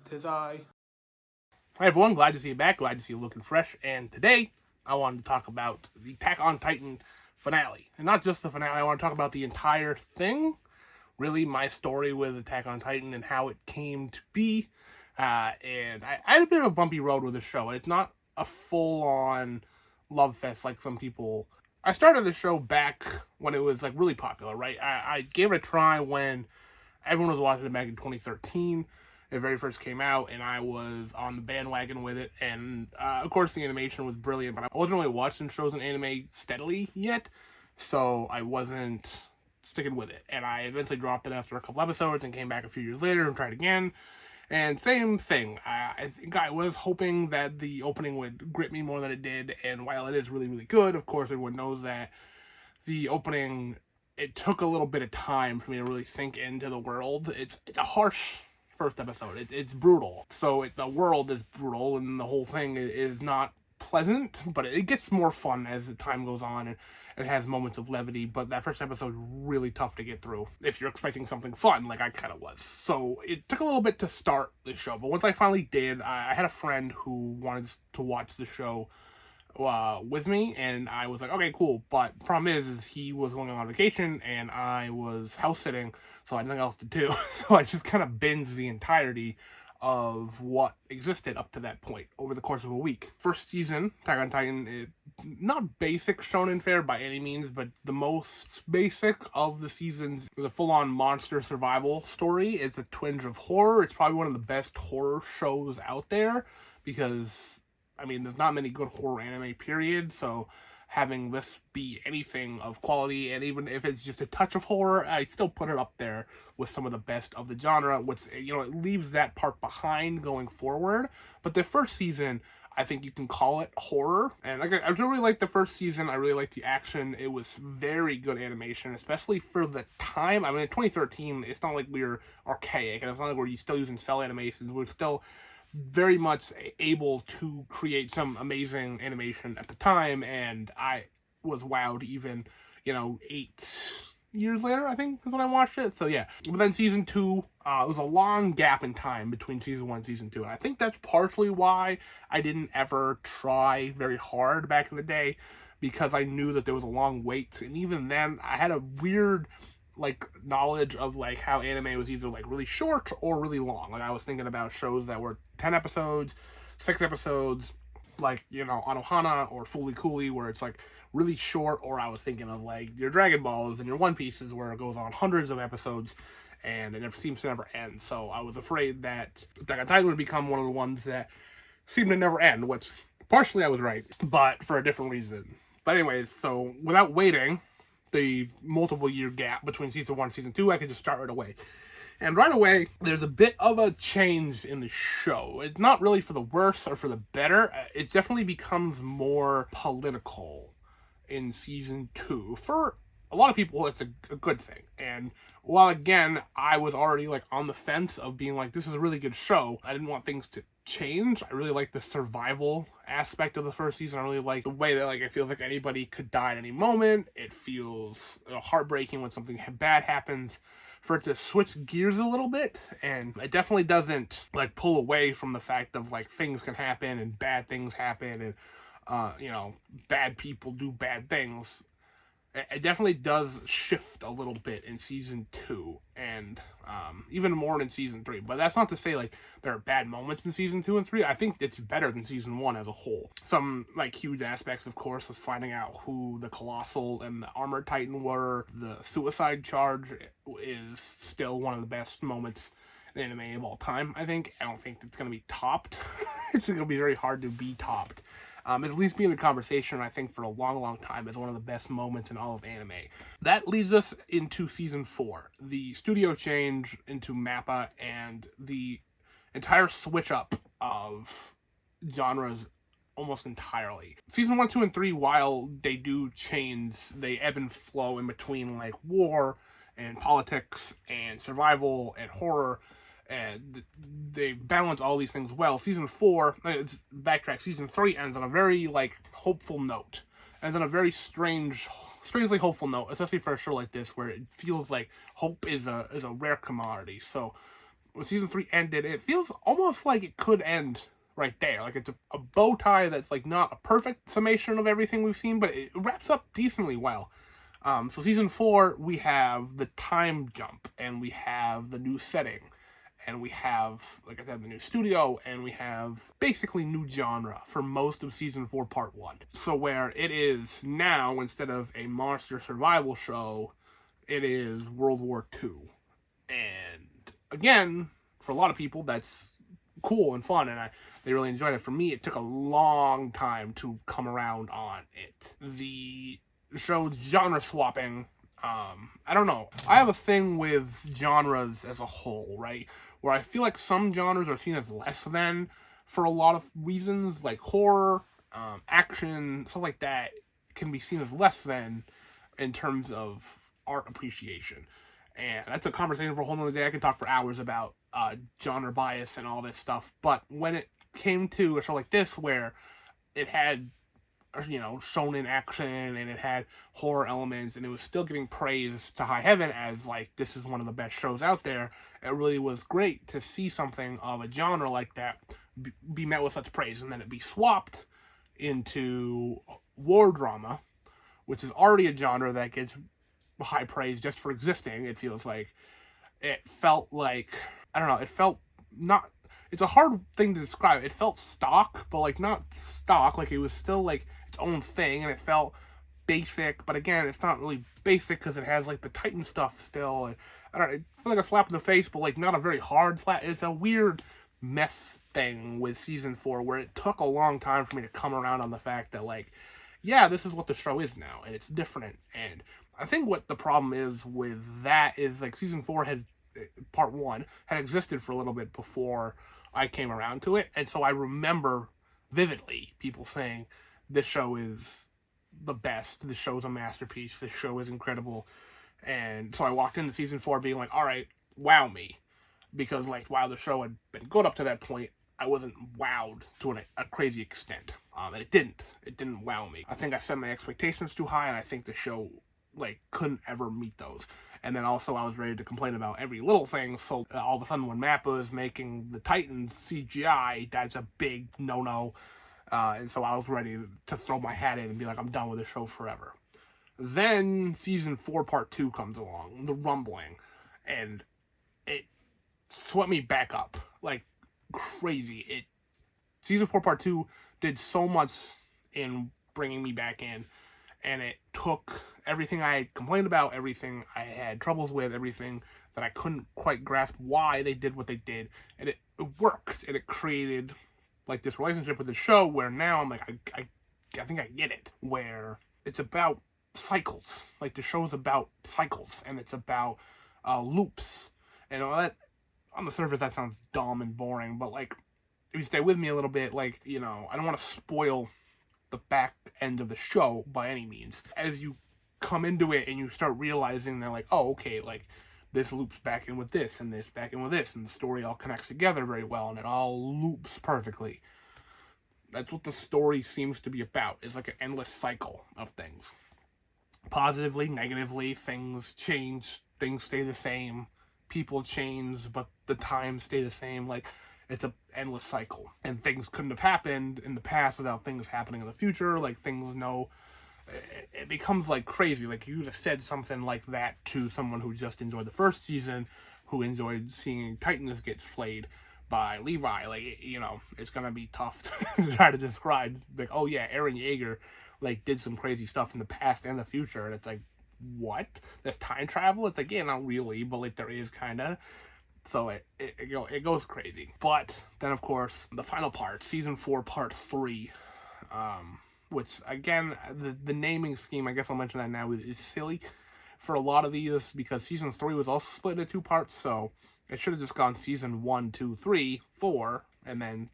Tis I. Hi everyone, glad to see you back, glad to see you looking fresh, and today I wanted to talk about the Attack on Titan finale. And not just the finale, I want to talk about the entire thing, really my story with Attack on Titan and how it came to be. And I had a bit of a bumpy road with the show. It's not a full-on love fest like some people. I started the show back when it was like really popular, right? I gave it a try when everyone was watching it back in 2013. It very first came out, and I was on the bandwagon with it. And of course, the animation was brilliant, but I wasn't really watching shows in anime steadily yet, so I wasn't sticking with it. And I eventually dropped it after a couple episodes and came back a few years later and tried again. And same thing. I think I was hoping that the opening would grip me more than it did. And while it is really, really good, of course, everyone knows that the opening, it took a little bit of time for me to really sink into the world. It's a harsh first episode. It's brutal. So the world is brutal, and the whole thing is not pleasant, but it gets more fun as the time goes on, and it has moments of levity. But that first episode is really tough to get through if you're expecting something fun, like I kind of was. So it took a little bit to start the show, but once I finally did, I had a friend who wanted to watch the show with me, and I was like, okay, cool. But the problem is he was going on vacation, and I was house sitting, so I had nothing else to do. So I just kind of binged the entirety of what existed up to that point over the course of a week. First season, Attack on Titan, not basic shonen fare by any means, but the most basic of the seasons. The full-on monster survival story. It's a twinge of horror. It's probably one of the best horror shows out there because, I mean, there's not many good horror anime, period, so having this be anything of quality, and even if it's just a touch of horror, I still put it up there with some of the best of the genre, which, you know, it leaves that part behind going forward. But the first season, I think you can call it horror, and I really liked the first season. I really liked the action. It was very good animation, especially for the time. I mean, in 2013, it's not like we were archaic, and it's not like we're still using cell animations. We're still very much able to create some amazing animation at the time, and I was wowed even, 8 years later, I think, is when I watched it. So yeah, but then season 2, it was a long gap in time between season 1 and season 2, and I think that's partially why I didn't ever try very hard back in the day, because I knew that there was a long wait, and even then, I had a weird knowledge of how anime was either really short or really long. I was thinking about shows that were 10 episodes, 6 episodes, Anohana or Fooly Cooly, where it's really short, or I was thinking of your Dragon Balls and your One Pieces, where it goes on hundreds of episodes and it never seems to never end. So I was afraid that Attack on Titan would become one of the ones that seemed to never end, which partially I was right, but for a different reason. But anyways, so without waiting the multiple year gap between season 1 and season 2, I could just start right away. And right away, there's a bit of a change in the show. It's not really for the worse or for the better. It definitely becomes more political in season 2. For a lot of people, it's a good thing. And while, again, I was already on the fence of being this is a really good show, I didn't want things to change. I really like the survival aspect of the first season. I really like the way that it feels like anybody could die at any moment. It feels heartbreaking when something bad happens. For it to switch gears a little bit, and it definitely doesn't pull away from the fact of things can happen and bad things happen, and bad people do bad things. It definitely does shift a little bit in season 2, and even more in season 3. But that's not to say there are bad moments in season 2 and 3. I think it's better than season 1 as a whole. Some huge aspects, of course, was finding out who the Colossal and the Armored Titan were. The suicide charge is still one of the best moments in anime of all time, I think. I don't think it's going to be topped. It's going to be very hard to be topped. At least be in the conversation, I think, for a long, long time as one of the best moments in all of anime. That leads us into season 4. The studio change into MAPPA and the entire switch up of genres almost entirely. Season 1, 2, and 3, while they do change, they ebb and flow in between war and politics and survival and horror, and they balance all these things well. Season 4, backtrack, season 3 ends on a very, hopeful note. And then a very strangely hopeful note, especially for a show like this, where it feels like hope is a rare commodity. So, when season 3 ended, it feels almost like it could end right there. Like it's a bow tie that's like not a perfect summation of everything we've seen, but it wraps up decently well. So season 4, we have the time jump, and we have the new setting, and we have, like I said, the new studio, and we have basically new genre for most of season 4, part 1. So where it is now, instead of a monster survival show, it is World War II. And again, for a lot of people, that's cool and fun, and they really enjoyed it. For me, it took a long time to come around on it. The show genre swapping, I don't know. I have a thing with genres as a whole, right? Where I feel like some genres are seen as less than for a lot of reasons, like horror, action, stuff like that can be seen as less than in terms of art appreciation. And that's a conversation for a whole nother day. I could talk for hours about genre bias and all this stuff. But when it came to a show like this, where it had, shonen action, and it had horror elements, and it was still getting praise to high heaven as, like, this is one of the best shows out there, it really was great to see something of a genre like that be met with such praise, and then it be swapped into war drama, which is already a genre that gets high praise just for existing. It feels like it felt like, I don't know, it felt not, it's a hard thing to describe. It felt stock, but like not stock, like it was still like its own thing, and it felt basic, but again, it's not really basic because it has like the Titan stuff still. And I don't know, it felt like a slap in the face, but like not a very hard slap. It's a weird mess thing with season 4 where it took a long time for me to come around on the fact that, like, yeah, this is what the show is now, and it's different. And I think what the problem is with that is, like, season 4 had, part 1 had existed for a little bit before I came around to it, and so I remember vividly people saying this show is the best, this show is a masterpiece, this show is incredible. And so I walked into season 4 being like, all right, wow me, because, like, while the show had been good up to that point, I wasn't wowed to a crazy extent. And it didn't wow me. I think I set my expectations too high, and I think the show, like, couldn't ever meet those. And then also I was ready to complain about every little thing, so all of a sudden when Mappa is making the Titans CGI, that's a big no-no. And so I was ready to throw my hat in and be like, I'm done with the show forever. Then season 4 part 2 comes along, The Rumbling, and it swept me back up like crazy. Season 4 part 2 did so much in bringing me back in, and it took everything I had complained about, everything I had troubles with, everything that I couldn't quite grasp why they did what they did, and it worked, and it created like this relationship with the show where now I'm like, I think I get it, where it's about cycles. Like, the show's about cycles, and it's about loops, and all that. On the surface, that sounds dumb and boring, but, like, if you stay with me a little bit, like, I don't want to spoil the back end of the show by any means. As you come into it and you start realizing that, like, oh, okay, like, this loops back in with this, and this back in with this, and the story all connects together very well, and it all loops perfectly. That's what the story seems to be about. It's like an endless cycle of things. Positively, negatively, things change, things stay the same, people change, but the times stay the same. Like, it's an endless cycle. And things couldn't have happened in the past without things happening in the future. Like, things know, it becomes like crazy. Like, you just said something like that to someone who just enjoyed the first season, who enjoyed seeing Titans get slayed by Levi. Like, it's gonna be tough to try to describe, like, oh yeah, Eren Yeager, like, did some crazy stuff in the past and the future, and it's like, what? There's time travel? It's like, yeah, not really, but, like, there is kind of. So it goes crazy. But then, of course, the final part, season 4, part 3, which, again, the naming scheme, I guess I'll mention that now, is silly for a lot of these, because season 3 was also split into 2 parts, so it should have just gone season 1, 2, 3, 4, and then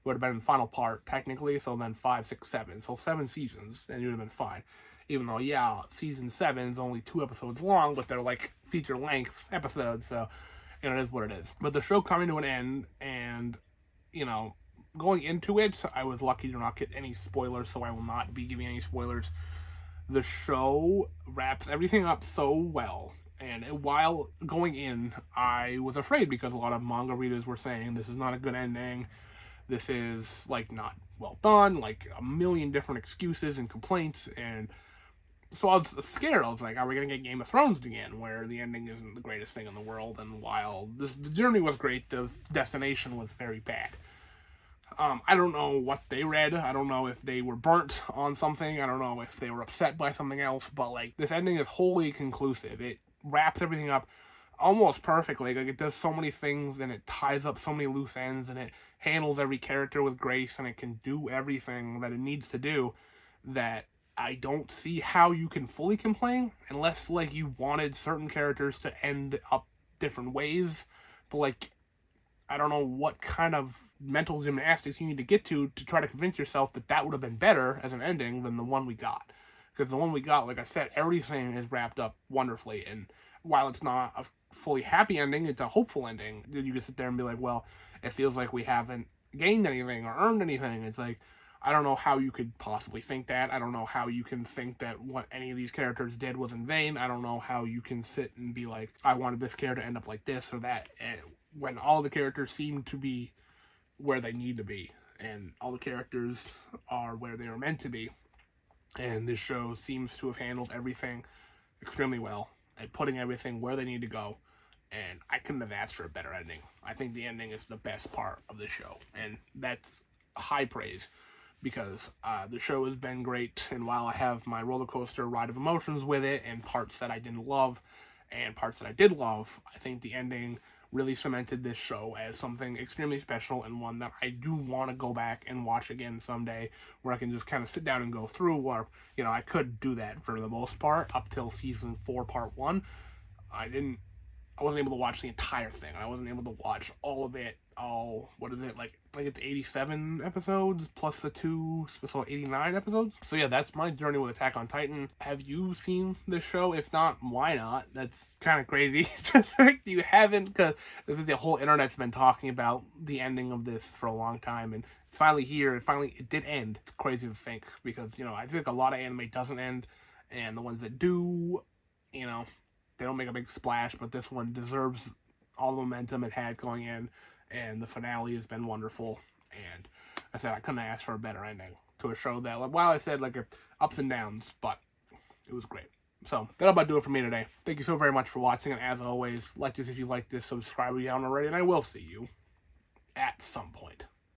would have been the final part, technically, so then 5, 6, 7. So 7 seasons, and you would have been fine. Even though, yeah, season 7 is only 2 episodes long, but they're, like, feature-length episodes, so, it is what it is. But the show coming to an end, and, going into it, I was lucky to not get any spoilers, so I will not be giving any spoilers. The show wraps everything up so well, And while going in, I was afraid because a lot of manga readers were saying this is not a good ending. This is like not well done, like a million different excuses and complaints. And so I was scared. I was like, are we going to get Game of Thrones again, where the ending isn't the greatest thing in the world? And while the journey was great, the destination was very bad. I don't know what they read. I don't know if they were burnt on something. I don't know if they were upset by something else. But like, this ending is wholly conclusive. It wraps everything up almost perfectly. Like, it does so many things, and it ties up so many loose ends, and it handles every character with grace, and it can do everything that it needs to do, that I don't see how you can fully complain, unless like you wanted certain characters to end up different ways. But like, I don't know what kind of mental gymnastics you need to get to try to convince yourself that that would have been better as an ending than the one we got. Because the one we got, like I said, everything is wrapped up wonderfully. And while it's not a fully happy ending, it's a hopeful ending. You can sit there and be like, well, it feels like we haven't gained anything or earned anything. It's like, I don't know how you could possibly think that. I don't know how you can think that what any of these characters did was in vain. I don't know how you can sit and be like, I wanted this character to end up like this or that. And when all the characters seem to be where they need to be, and all the characters are where they are meant to be, and this show seems to have handled everything extremely well and putting everything where they need to go. And I couldn't have asked for a better ending. I think the ending is the best part of the show, and that's high praise because the show has been great. And while I have my roller coaster ride of emotions with it, and parts that I didn't love and parts that I did love, I think the ending really cemented this show as something extremely special, and one that I do want to go back and watch again someday, where I can just kind of sit down and go through. Or, you know, I could do that for the most part up till season 4, part 1. I wasn't able to watch the entire thing. I wasn't able to watch all of it. What is it, like it's 87 episodes plus the 2, so 89 episodes. So yeah, that's my journey with Attack on Titan. Have you seen this show? If not, why not? That's kind of crazy to think you haven't, because the whole internet's been talking about the ending of this for a long time, and it's finally here. It did end. It's crazy to think, because, you know, I think a lot of anime doesn't end, and the ones that do, you know, they don't make a big splash, but this one deserves all the momentum it had going in, and the finale has been wonderful. And I said I couldn't ask for a better ending to a show that, like, while I said, like, ups and downs, but it was great. So that'll about do it for me today. Thank you so very much for watching, and as always, like this if you like this, subscribe if you haven't already, and I will see you at some point.